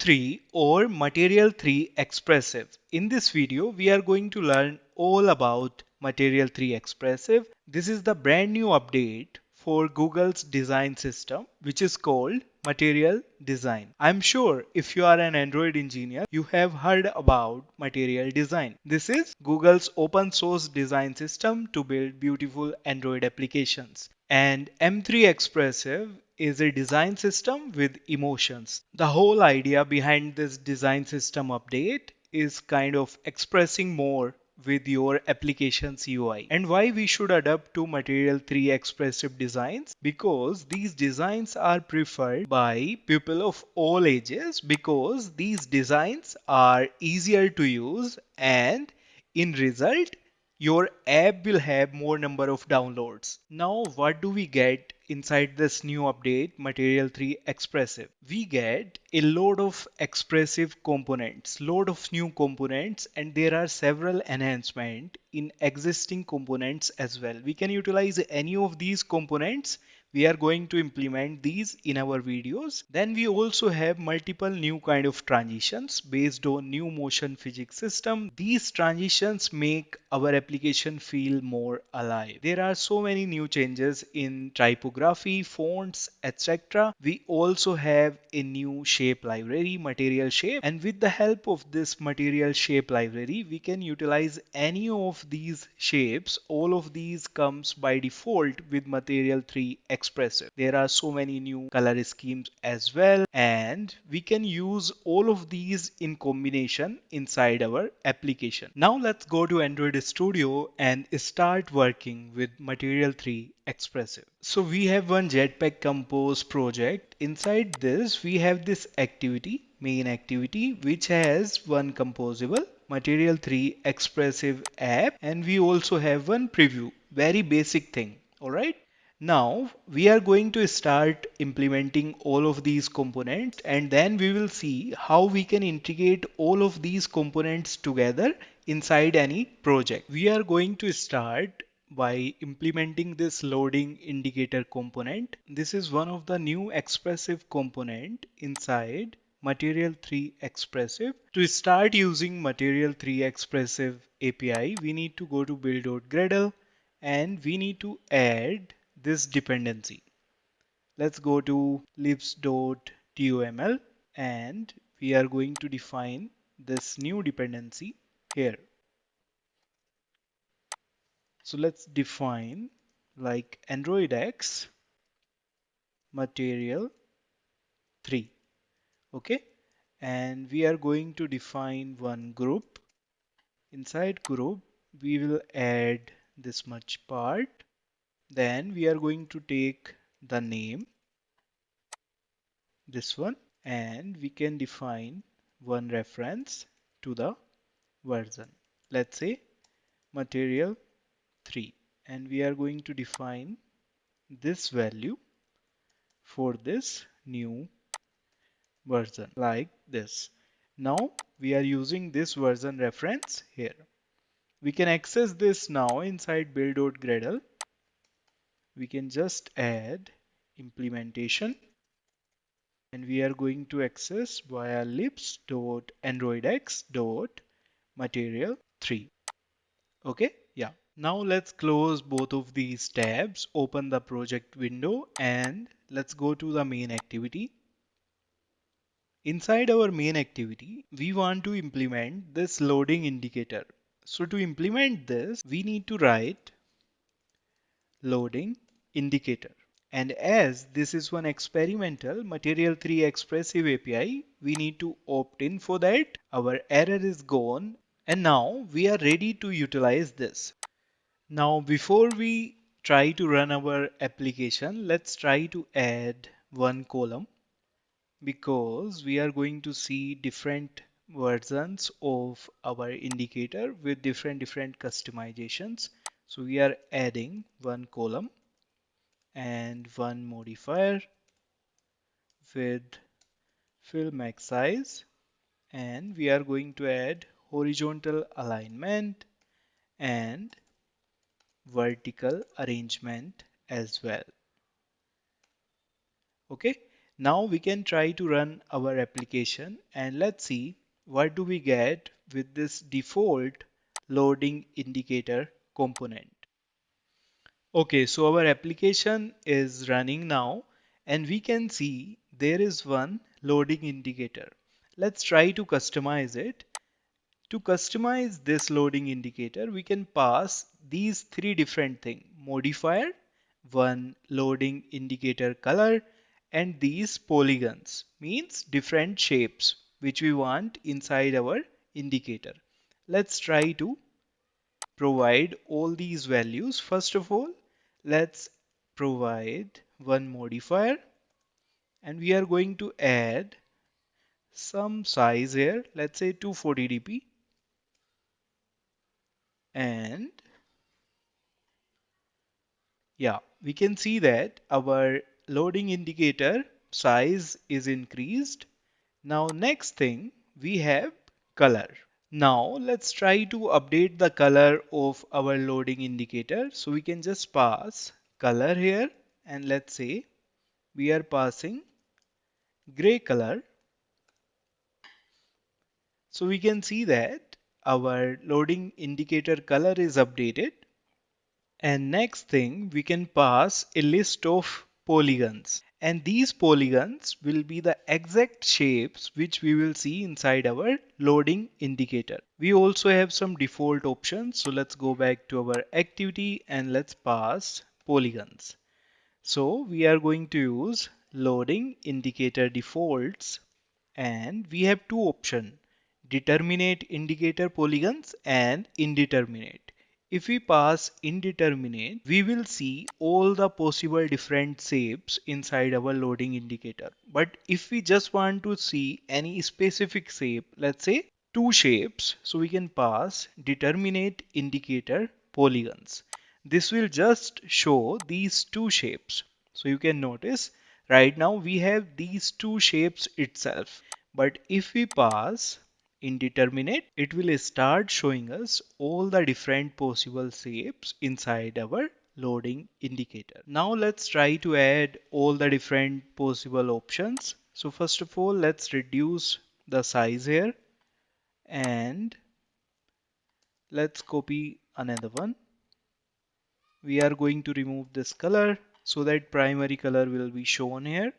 M3 or Material3 Expressive. In this video, we are going to learn all about Material3 Expressive. This is the brand new update for Google's design system, which is called Material Design. I'm sure if you are an Android engineer, you have heard about Material Design. This is Google's open source design system to build beautiful Android applications. And M3 Expressive is a design system with emotions. The whole idea behind this design system update is kind of expressing more with your application's UI. And why we should adapt to Material 3 expressive designs? Because these designs are preferred by people of all ages, because these designs are easier to use, and in result your app will have more number of downloads. Now what do we get inside this new update Material 3 Expressive? We get a load of expressive components, load of new components, and there are several enhancements in existing components as well. We can utilize any of these components. We are going to implement these in our videos. Then we also have multiple new kind of transitions based on new motion physics system. These transitions make our application feel more alive. There are so many new changes in typography, fonts, etc. We also have a new shape library, material shape, and with the help of this material shape library, we can utilize any of these shapes. All of these comes by default with Material 3 Expressive. There are so many new color schemes as well, and we can use all of these in combination inside our application. Now let's go to Android Studio and start working with Material 3 Expressive. So we have one Jetpack Compose project. Inside this we have this activity, main activity, which has one composable Material 3 Expressive app, and we also have one preview, very basic thing. Alright. Now we are going to start implementing all of these components, and then we will see how we can integrate all of these components together inside any project. We are going to start by implementing this loading indicator component. This is one of the new expressive component inside Material 3 Expressive. To start using Material 3 Expressive API, we need to go to build.gradle and we need to add this dependency. Let's go to libs.toml and we are going to define this new dependency here. So let's define like Android X Material 3. Okay, and we are going to define one group. Inside group we will add this much part. Then we are going to take the name, this one, and we can define one reference to the version. Let's say Material 3, and we are going to define this value for this new version like this. Now we are using this version reference here. We can access this now inside build.gradle. We can just add implementation, and we are going to access via libs.androidx.material3. Okay, yeah. Now let's close both of these tabs, open the project window, and let's go to the main activity. Inside our main activity, we want to implement this loading indicator. So to implement this, we need to write loading indicator. And as this is one experimental Material 3 Expressive API, we need to opt in for that. Our error is gone, and now we are ready to utilize this. Now before we try to run our application, let's try to add one column, because we are going to see different versions of our indicator with different customizations. So we are adding one column and one modifier with fill max size, and we are going to add horizontal alignment and vertical arrangement as well. Okay, Now we can try to run our application and let's see what do we get with this default loading indicator component. Okay, so our application is running now and we can see there is one loading indicator. Let's try to customize it. To customize this loading indicator, we can pass these three different things: modifier, one loading indicator color, and these polygons, means different shapes which we want inside our indicator. Let's try to provide all these values. First of all, let's provide one modifier and we are going to add some size here, let's say 240 dp, and yeah, we can see that our loading indicator size is increased. Now next thing we have color. Now let's try to update the color of our loading indicator. So we can just pass color here and let's say we are passing gray color. So we can see that our loading indicator color is updated. And next thing, we can pass a list of polygons. And these polygons will be the exact shapes which we will see inside our loading indicator. We also have some default options. So let's go back to our activity and let's pass polygons. So we are going to use loading indicator defaults and we have two options: determinate indicator polygons and indeterminate. If we pass indeterminate, we will see all the possible different shapes inside our loading indicator. But if we just want to see any specific shape, let's say two shapes, so we can pass determinate indicator polygons. This will just show these two shapes. So you can notice right now we have these two shapes itself. But if we pass indeterminate, it will start showing us all the different possible shapes inside our loading indicator. Now let's try to add all the different possible options. So first of all, let's reduce the size here and let's copy another one. We are going to remove this color so that primary color will be shown here.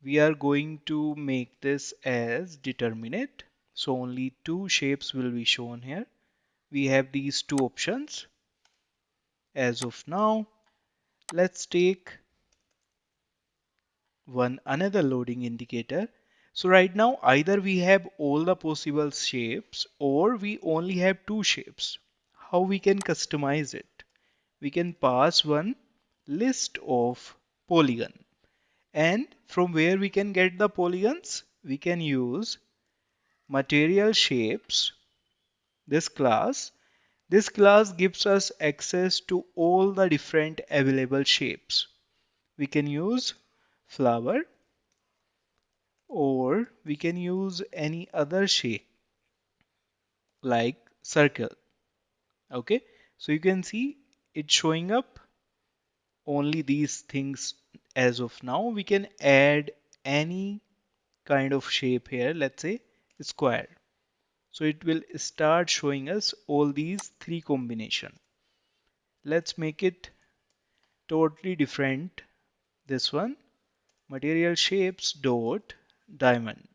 We are going to make this as determinate, so only two shapes will be shown here. We have these two options as of now. Let's take one another loading indicator. So right now either we have all the possible shapes or we only have two shapes. How we can customize it? We can pass one list of polygon. And from where we can get the polygons? We can use material shapes, this class. This class gives us access to all the different available shapes. We can use flower or we can use any other shape like circle. Okay, so you can see it showing up only these things as of now. We can add any kind of shape here, let's say square. So it will start showing us all these three combination. Let's make it totally different. This one, material shapes dot diamond.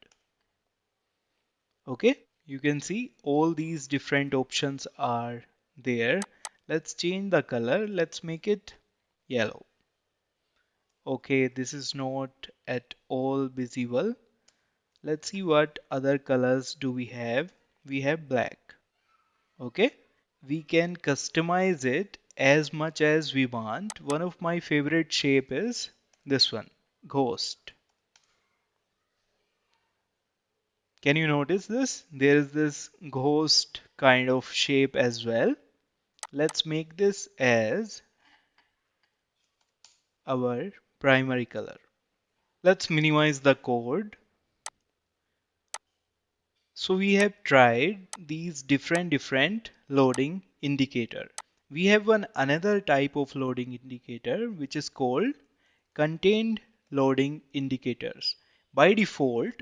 Okay, you can see all these different options are there. Let's change the color. Let's make it yellow. Okay, this is not at all visible. Let's see what other colors do we have. We have black. Okay, we can customize it as much as we want. One of my favorite shape is this one, ghost. Can you notice this? There is this ghost kind of shape as well. Let's make this as our primary color. Let's minimize the code. So we have tried these different loading indicator. We have one another type of loading indicator which is called contained loading indicators. By default,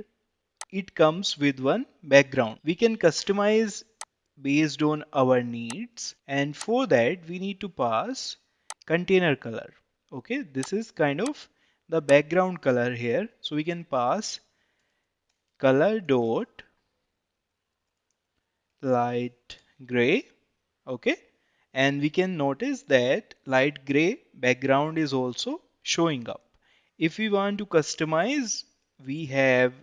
it comes with one background. We can customize based on our needs, and for that we need to pass container color. Okay, this is kind of the background color here, so we can pass color dot light gray. Okay, and we can notice that light gray background is also showing up. If we want to customize, we have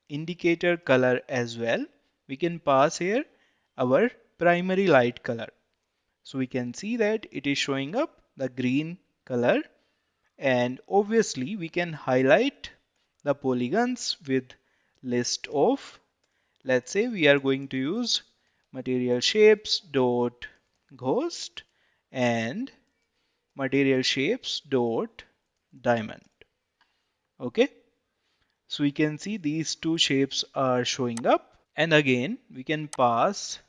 indicator color as well. We can pass here our primary light color. So we can see that it is showing up the green color, and obviously we can highlight the polygons with list of, let's say we are going to use material shapes dot ghost and material shapes dot diamond. Okay, so we can see these two shapes are showing up, and again we can pass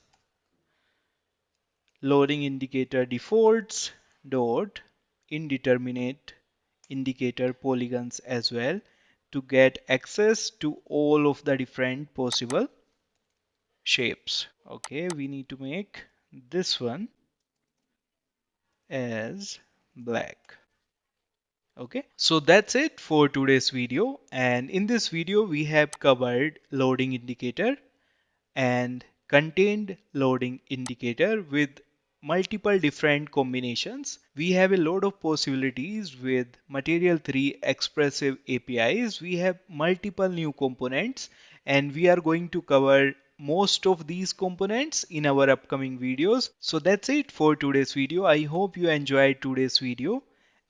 loading indicator defaults dot indeterminate indicator polygons as well to get access to all of the different possible shapes. Okay, we need to make this one as black. Okay, so that's it for today's video, and in this video we have covered loading indicator and contained loading indicator with multiple different combinations. We have a lot of possibilities with Material3 Expressive APIs. We have multiple new components, and we are going to cover most of these components in our upcoming videos. So that's it for today's video. I hope you enjoyed today's video.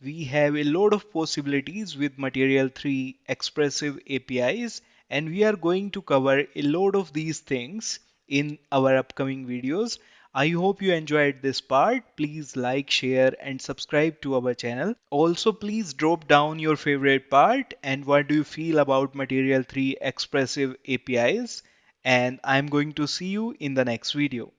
We have a lot of possibilities with Material3 Expressive APIs, and we are going to cover a lot of these things in our upcoming videos. I hope you enjoyed this part. Please like, share and subscribe to our channel. Also, please drop down your favorite part and what do you feel about Material 3 Expressive APIs. And I'm going to see you in the next video.